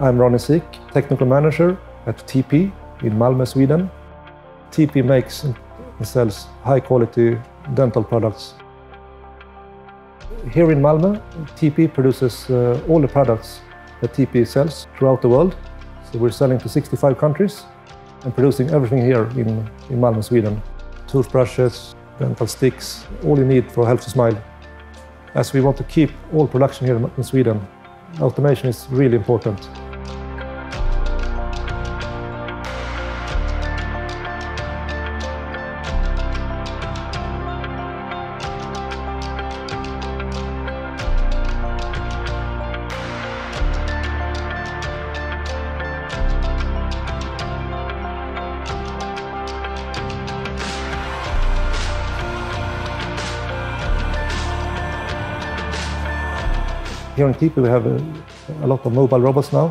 I'm Ronnie Sik, Technical Manager at TePe in Malmö, Sweden. TePe makes and sells high-quality dental products. Here in Malmö, TePe produces all the products that TePe sells throughout the world. So we're selling to 65 countries and producing everything here in Malmö, Sweden. Toothbrushes, dental sticks, all you need for a healthy smile. As we want to keep all production here in Sweden, automation is really important. Here in TePe we have a lot of mobile robots now,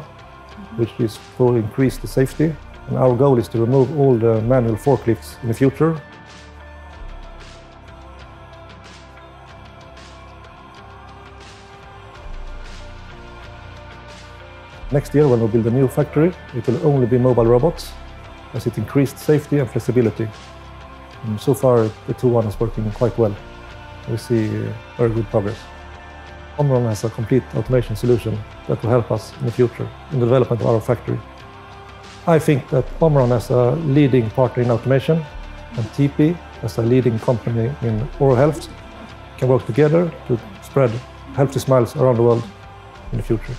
which is to increase the safety. And our goal is to remove all the manual forklifts in the future. Next year, when we build a new factory, it will only be mobile robots, as it increased safety and flexibility. And so far, the 2.1 is working quite well. We see very good progress. Omron has a complete automation solution that will help us in the future in the development of our factory. I think that Omron as a leading partner in automation and TePe as a leading company in oral health can work together to spread healthy smiles around the world in the future.